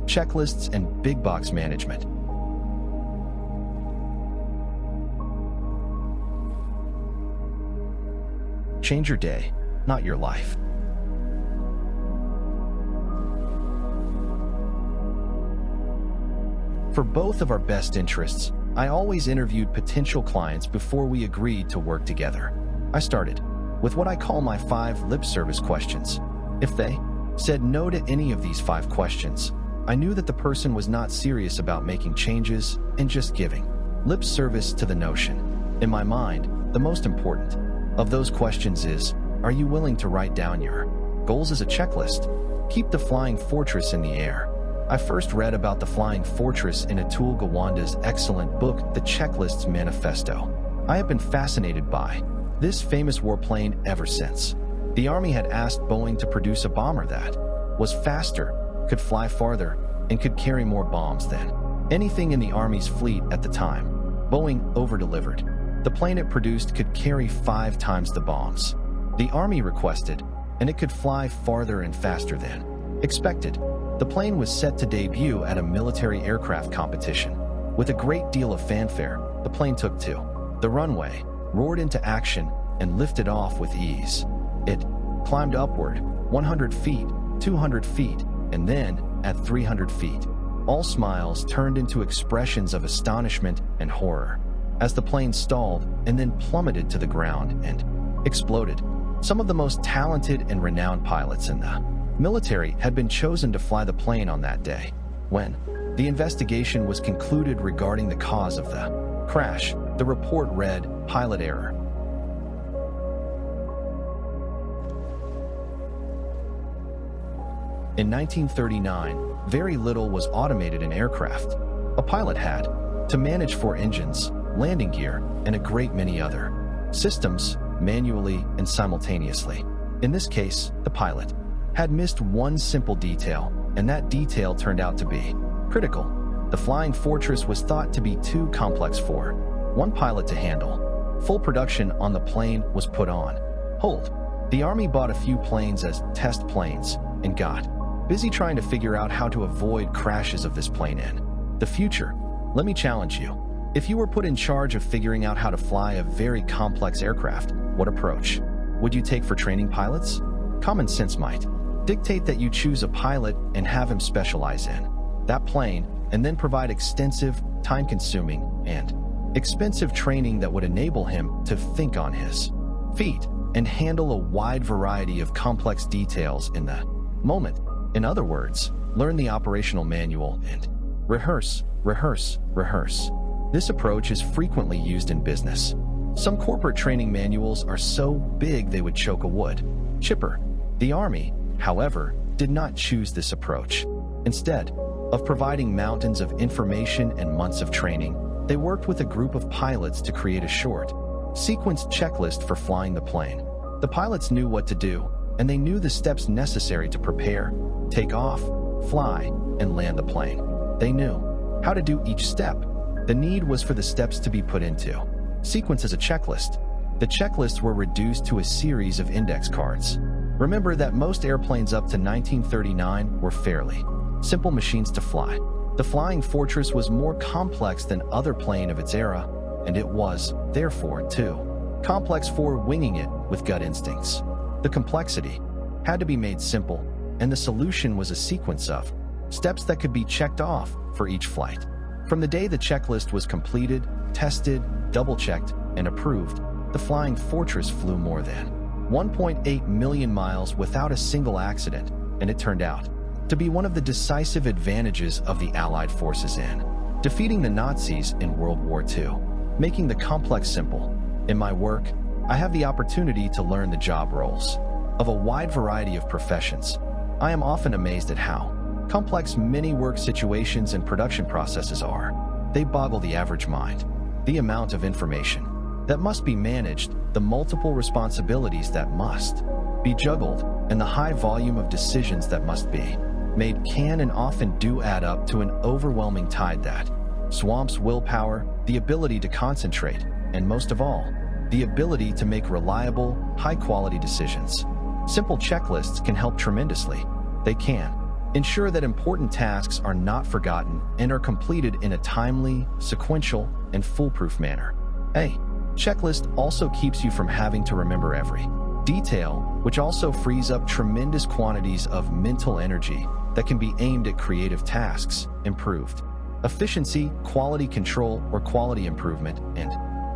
checklists, and big box management. Change your day, not your life. For both of our best interests, I always interviewed potential clients before we agreed to work together. I started with what I call my 5 lip service questions. If they said no to any of these 5 questions, I knew that the person was not serious about making changes and just giving lip service to the notion. In my mind, the most important of those questions is, are you willing to write down your goals as a checklist? Keep the flying fortress in the air. I first read about the flying fortress in Atul Gawande's excellent book, The Checklist's Manifesto. I have been fascinated by this famous warplane ever since. The Army had asked Boeing to produce a bomber that was faster, could fly farther, and could carry more bombs than anything in the Army's fleet at the time. Boeing over-delivered. The plane it produced could carry 5 times the bombs the Army requested, and it could fly farther and faster than expected. The plane was set to debut at a military aircraft competition. With a great deal of fanfare, the plane took to the runway, roared into action, and lifted off with ease. It climbed upward, 100 feet, 200 feet, and then, at 300 feet, all smiles turned into expressions of astonishment and horror as the plane stalled and then plummeted to the ground and exploded. Some of the most talented and renowned pilots in the military had been chosen to fly the plane on that day. When the investigation was concluded regarding the cause of the crash, the report read, pilot error. In 1939, very little was automated in aircraft. A pilot had to manage 4 engines, landing gear, and a great many other systems, manually and simultaneously. In this case, the pilot had missed one simple detail, and that detail turned out to be critical. The flying fortress was thought to be too complex for one pilot to handle. Full production on the plane was put on hold. The Army bought a few planes as test planes and got busy trying to figure out how to avoid crashes of this plane in the future. Let me challenge you. If you were put in charge of figuring out how to fly a very complex aircraft, what approach would you take for training pilots? Common sense might dictate that you choose a pilot and have him specialize in that plane, and then provide extensive, time-consuming, and expensive training that would enable him to think on his feet and handle a wide variety of complex details in the moment. In other words, learn the operational manual and rehearse, rehearse, rehearse. This approach is frequently used in business. Some corporate training manuals are so big they would choke a wood chipper. The Army, however, did not choose this approach. Instead of providing mountains of information and months of training, they worked with a group of pilots to create a short, sequenced checklist for flying the plane. The pilots knew what to do, and they knew the steps necessary to prepare, take off, fly, and land the plane. They knew how to do each step. The need was for the steps to be put into sequence as a checklist. The checklists were reduced to a series of index cards. Remember that most airplanes up to 1939 were fairly simple machines to fly. The Flying Fortress was more complex than other plane of its era, and it was, therefore, too complex for winging it with gut instincts. The complexity had to be made simple, and the solution was a sequence of steps that could be checked off for each flight. From the day the checklist was completed, tested, double-checked, and approved, the Flying Fortress flew more than 1.8 million miles without a single accident, and it turned out to be one of the decisive advantages of the Allied forces in defeating the Nazis in World War II, making the complex simple. In my work, I have the opportunity to learn the job roles of a wide variety of professions. I am often amazed at how complex many work situations and production processes are. They boggle the average mind. The amount of information that must be managed, the multiple responsibilities that must be juggled, and the high volume of decisions that must be made can and often do add up to an overwhelming tide that swamps willpower, the ability to concentrate, and most of all, the ability to make reliable, high-quality decisions. Simple checklists can help tremendously. They can Ensure that important tasks are not forgotten and are completed in a timely, sequential, and foolproof manner. A checklist also keeps you from having to remember every detail, which also frees up tremendous quantities of mental energy that can be aimed at creative tasks, improved efficiency, quality control, or quality improvement, and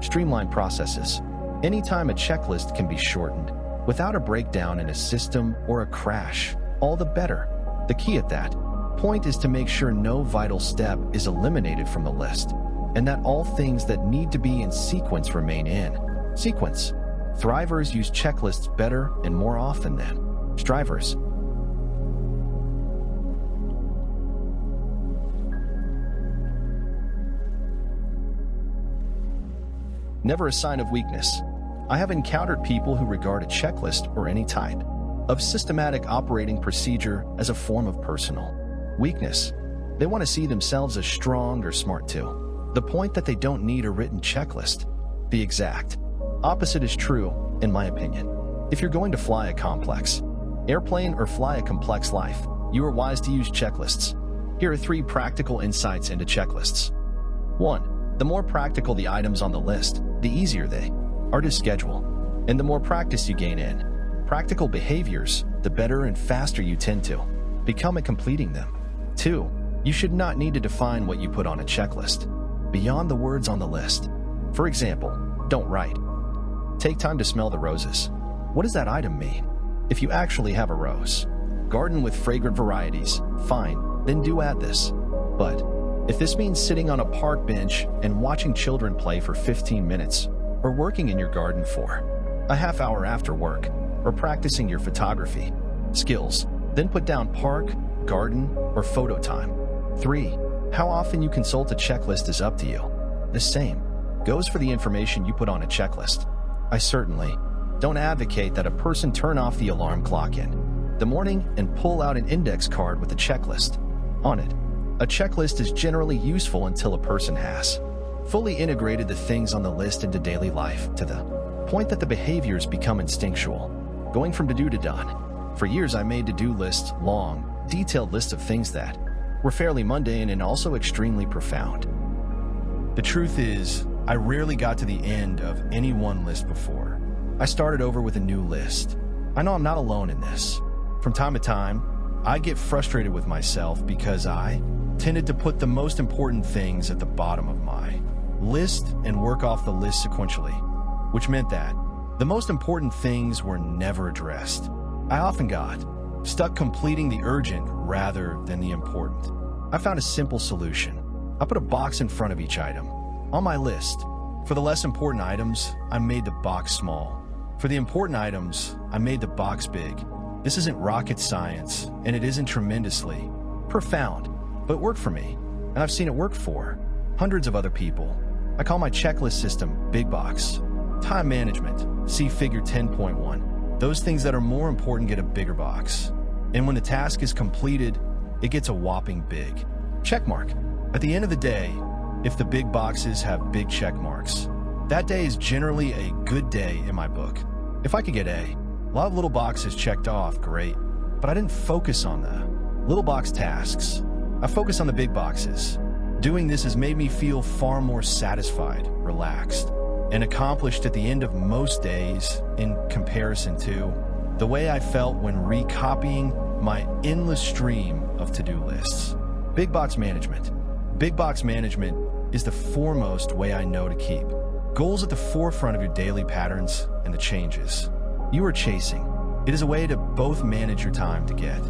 streamlined processes. Anytime a checklist can be shortened without a breakdown in a system or a crash, all the better. The key at that point is to make sure no vital step is eliminated from the list, and that all things that need to be in sequence remain in sequence. Thrivers use checklists better and more often than strivers. Never a sign of weakness. I have encountered people who regard a checklist or any type of systematic operating procedure as a form of personal weakness. They want to see themselves as strong or smart too. The point that they don't need a written checklist. The exact opposite is true, in my opinion. If you're going to fly a complex airplane or fly a complex life, you are wise to use checklists. Here are 3 practical insights into checklists. 1. The more practical the items on the list, the easier they are to schedule, and the more practice you gain in practical behaviors, the better and faster you tend to become at completing them. 2. You should not need to define what you put on a checklist beyond the words on the list. For example, don't write, "Take time to smell the roses." What does that item mean? If you actually have a rose garden with fragrant varieties, fine, then do add this. But if this means sitting on a park bench and watching children play for 15 minutes, or working in your garden for a half hour after work, or practicing your photography skills, then put down park, garden, or photo time. 3. How often you consult a checklist is up to you. The same goes for the information you put on a checklist. I certainly don't advocate that a person turn off the alarm clock in the morning and pull out an index card with a checklist on it. A checklist is generally useful until a person has fully integrated the things on the list into daily life to the point that the behaviors become instinctual, going from to-do to done. For years, I made to-do lists, long, detailed lists of things that were fairly mundane and also extremely profound. The truth is, I rarely got to the end of any one list before I started over with a new list. I know I'm not alone in this. From time to time, I get frustrated with myself because I tended to put the most important things at the bottom of my list and work off the list sequentially, which meant that the most important things were never addressed. I often got stuck completing the urgent rather than the important. I found a simple solution. I put a box in front of each item on my list. For the less important items, I made the box small. For the important items, I made the box big. This isn't rocket science, and it isn't tremendously profound, but it worked for me, and I've seen it work for hundreds of other people. I call my checklist system Big Box. Time management, see figure 10.1. Those things that are more important get a bigger box. And when the task is completed, it gets a whopping big check mark. At the end of the day, if the big boxes have big check marks, that day is generally a good day in my book. If I could get a lot of little boxes checked off, great. But I didn't focus on the little box tasks. I focused on the big boxes. Doing this has made me feel far more satisfied, relaxed, and accomplished at the end of most days in comparison to the way I felt when recopying my endless stream of to-do lists. Big box management. Big box management is the foremost way I know to keep goals at the forefront of your daily patterns and the changes you are chasing. It is a way to both manage your time to get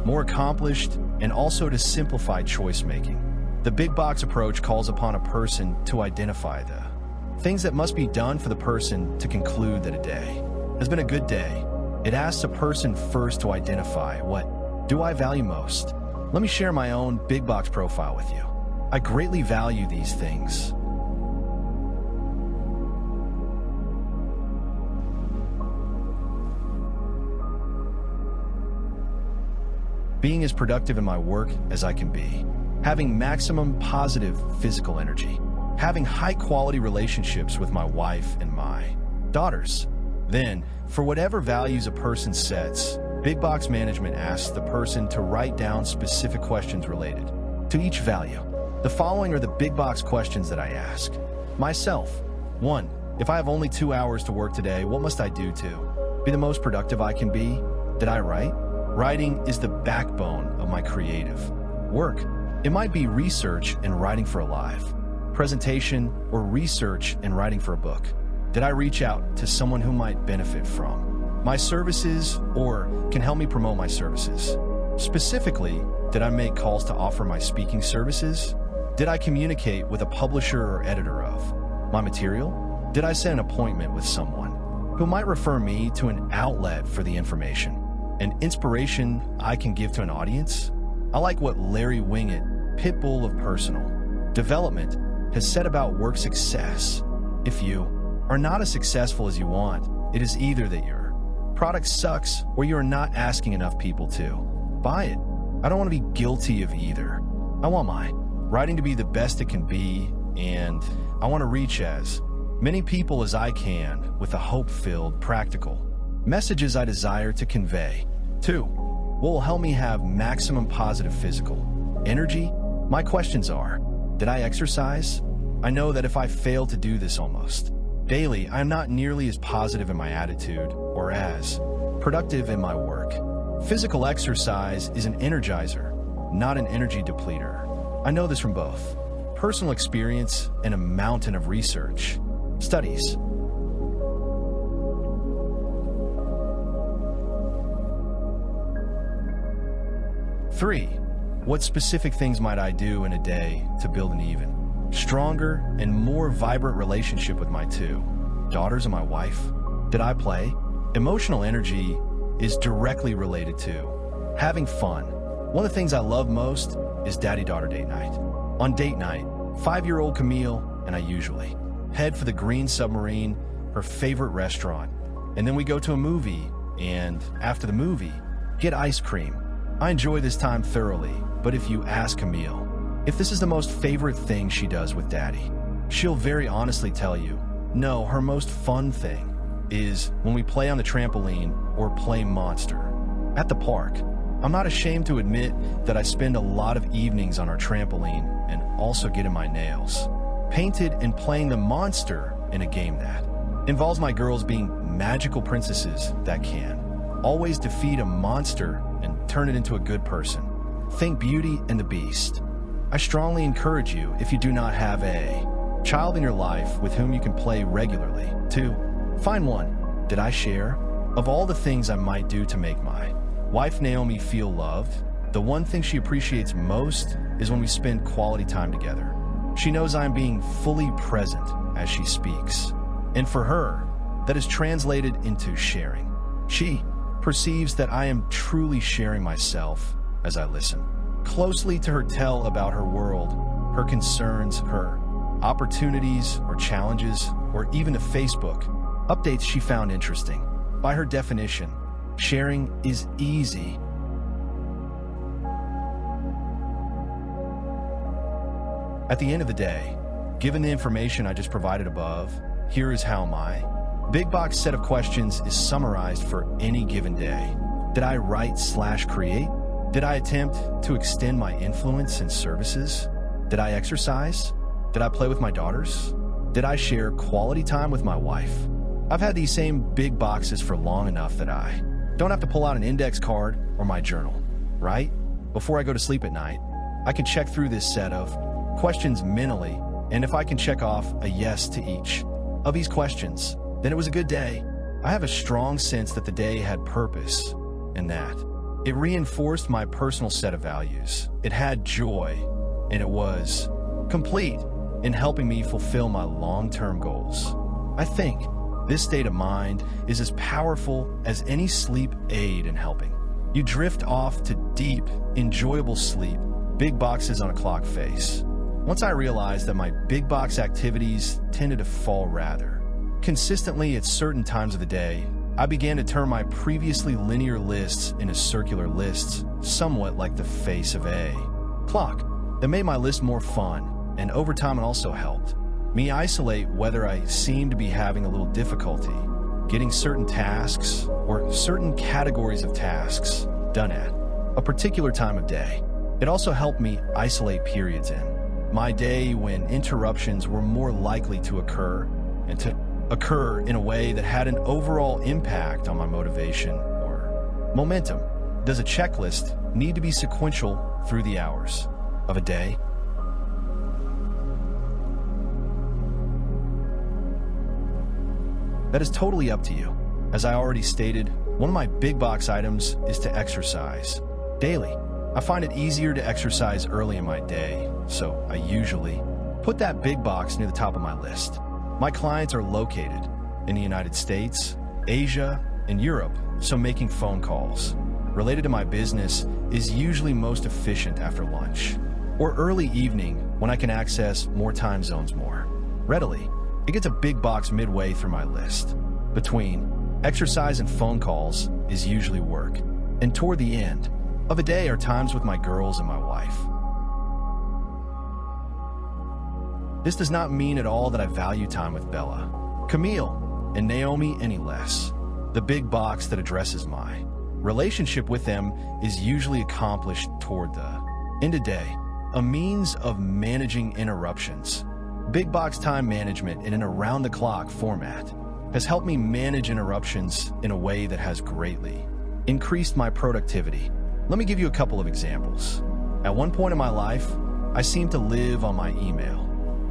more accomplished and also to simplify choice making. The big box approach calls upon a person to identify the things that must be done for the person to conclude that a day has been a good day. It asks a person first to identify, what do I value most? Let me share my own big box profile with you. I greatly value these things. Being as productive in my work as I can be, having maximum positive physical energy, having high-quality relationships with my wife and my daughters. Then, for whatever values a person sets Big Box Management asks the person to write down specific questions related to each value. The following are the big box questions that I ask myself. 1. If I have only 2 hours to work today, what must I do to be the most productive I can be? Did I write? Writing is the backbone of my creative work. It might be research and writing for a live presentation, or research and writing for a book. Did I reach out to someone who might benefit from my services or can help me promote my services? Specifically, did I make calls to offer my speaking services? Did I communicate with a publisher or editor of my material? Did I set an appointment with someone who might refer me to an outlet for the information and inspiration I can give to an audience? I like what Larry Wingett, Pitbull of Personal Development, has said about work success. If you are not as successful as you want, it is either that your product sucks or you are not asking enough people to buy it. I don't want to be guilty of either. I want my writing to be the best it can be, and I want to reach as many people as I can with the hope-filled, practical messages I desire to convey. 2. What will help me have maximum positive physical energy? My questions are, did I exercise? I know that if I fail to do this almost daily, I am not nearly as positive in my attitude or as productive in my work. Physical exercise is an energizer, not an energy depleter. I know this from both personal experience and a mountain of research studies. Three, what specific things might I do in a day to build an even stronger and more vibrant relationship with my 2 daughters and my wife? Did I play? Emotional energy is directly related to having fun. One of the things I love most is daddy-daughter date night. On date night, 5-year-old Camille and I usually head for the Green Submarine, her favorite restaurant, and then we go to a movie, and after the movie, get ice cream. I enjoy this time thoroughly, but if you ask Camille if this is the most favorite thing she does with daddy, she'll very honestly tell you, no, her most fun thing is when we play on the trampoline or play Monster at the park. I'm not ashamed to admit that I spend a lot of evenings on our trampoline and also getting my nails painted and playing the Monster in a game that involves my girls being magical princesses that can always defeat a monster and turn it into a good person. Think Beauty and the Beast. I strongly encourage you, if you do not have a child in your life with whom you can play regularly, to find one. Did I share? Of all the things I might do to make my wife Naomi feel loved, the one thing she appreciates most is when we spend quality time together. She knows I am being fully present as she speaks, and for her, that is translated into sharing. She perceives that I am truly sharing myself as I listen closely to her tell about her world, her concerns, her opportunities or challenges, or even the Facebook updates she found interesting. By her definition, sharing is easy. At the end of the day, given the information I just provided above, here is how my big box set of questions is summarized for any given day. Did I write/create? Did I attempt to extend my influence and services? Did I exercise? Did I play with my daughters? Did I share quality time with my wife? I've had these same big boxes for long enough that I don't have to pull out an index card or my journal, right? Before I go to sleep at night, I can check through this set of questions mentally, and if I can check off a yes to each of these questions, then it was a good day. I have a strong sense that the day had purpose and that it reinforced my personal set of values. It had joy, and it was complete in helping me fulfill my long-term goals. I think this state of mind is as powerful as any sleep aid in helping you drift off to deep, enjoyable sleep. Big boxes on a clock face. Once I realized that my big box activities tended to fall rather consistently at certain times of the day, I began to turn my previously linear lists into circular lists, somewhat like the face of a clock. That made my list more fun, and over time it also helped me isolate whether I seemed to be having a little difficulty getting certain tasks or certain categories of tasks done at a particular time of day. It also helped me isolate periods in my day when interruptions were more likely to occur and to occur in a way that had an overall impact on my motivation or momentum. Does a checklist need to be sequential through the hours of a day? That is totally up to you. As I already stated, one of my big box items is to exercise daily. I find it easier to exercise early in my day, so I usually put that big box near the top of my list. My clients are located in the United States, Asia, and Europe, so making phone calls related to my business is usually most efficient after lunch or early evening when I can access more time zones more readily. It gets a big box midway through my list. Between exercise and phone calls is usually work, and toward the end of a day are times with my girls and my wife. This does not mean at all that I value time with Bella, Camille, and Naomi any less. The big box that addresses my relationship with them is usually accomplished toward the end of day, a means of managing interruptions. Big box time management in an around-the-clock format has helped me manage interruptions in a way that has greatly increased my productivity. Let me give you a couple of examples. At one point in my life, I seemed to live on my email.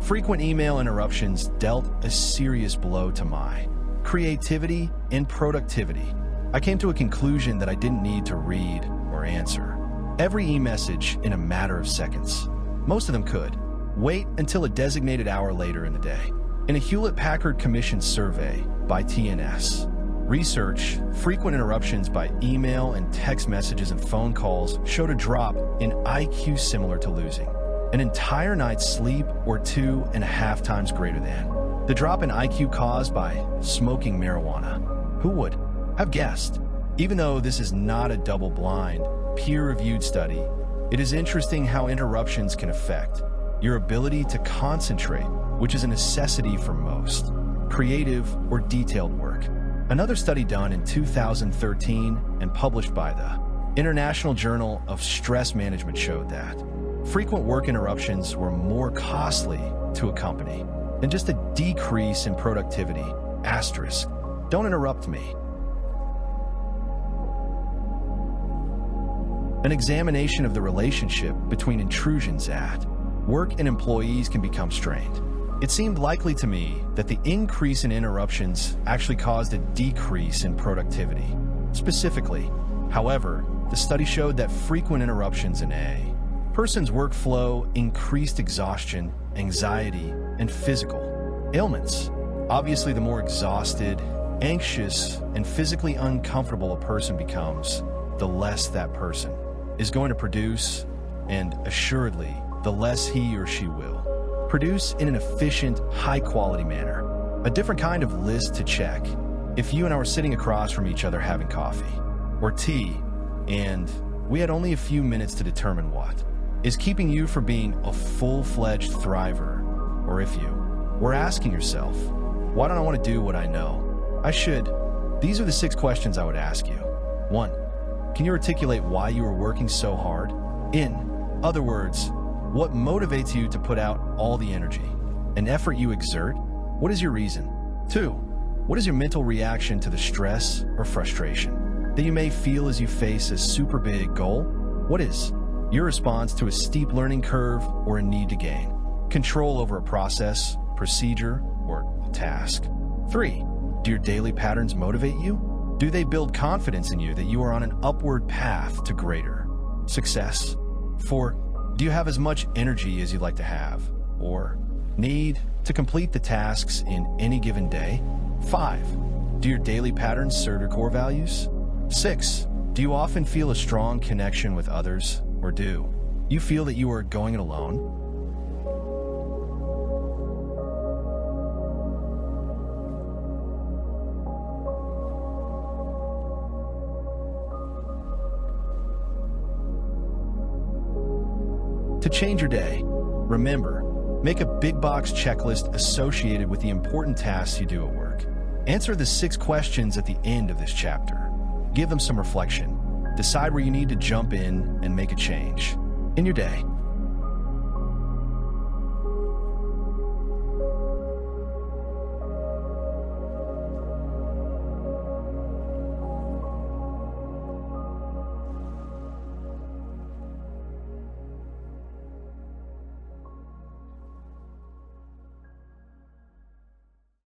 Frequent email interruptions dealt a serious blow to my creativity and productivity. I came to a conclusion that I didn't need to read or answer every e-message in a matter of seconds. Most of them could wait until a designated hour later in the day. In a Hewlett-Packard commissioned survey by TNS Research, frequent interruptions by email and text messages and phone calls showed a drop in IQ similar to losing an entire night's sleep or 2.5 times greater than the drop in IQ caused by smoking marijuana. Who would have guessed? Even though this is not a double-blind, peer-reviewed study, it is interesting how interruptions can affect your ability to concentrate, which is a necessity for most creative or detailed work. Another study done in 2013 and published by the International Journal of Stress Management showed that frequent work interruptions were more costly to a company than just a decrease in productivity. Asterisk. Don't interrupt me. An examination of the relationship between intrusions at work and employees can become strained. It seemed likely to me that the increase in interruptions actually caused a decrease in productivity. Specifically, however, the study showed that frequent interruptions in a person's workflow increased exhaustion, anxiety, and physical ailments. Obviously, the more exhausted, anxious, and physically uncomfortable a person becomes, the less that person is going to produce, and assuredly, the less he or she will produce in an efficient, high-quality manner. A different kind of list to check. If you and I were sitting across from each other having coffee or tea, and we had only a few minutes to determine what is keeping you from being a full-fledged thriver, or if you were asking yourself, why don't I want to do what I know I should? These are the 6 questions I would ask you. 1. Can you articulate why you are working so hard? In other words, what motivates you to put out all the energy and effort you exert? What is your reason? 2. What is your mental reaction to the stress or frustration that you may feel as you face a super big goal? What is your response to a steep learning curve or a need to gain control over a process, procedure, or a task? 3. Do your daily patterns motivate you? Do they build confidence in you that you are on an upward path to greater success? 4. Do you have as much energy as you'd like to have, or need to complete the tasks in any given day? 5. Do your daily patterns serve your core values? 6. Do you often feel a strong connection with others, or do you feel that you are going it alone? To change your day, remember, make a big box checklist associated with the important tasks you do at work. Answer the 6 questions at the end of this chapter. Give them some reflection. Decide where you need to jump in and make a change in your day.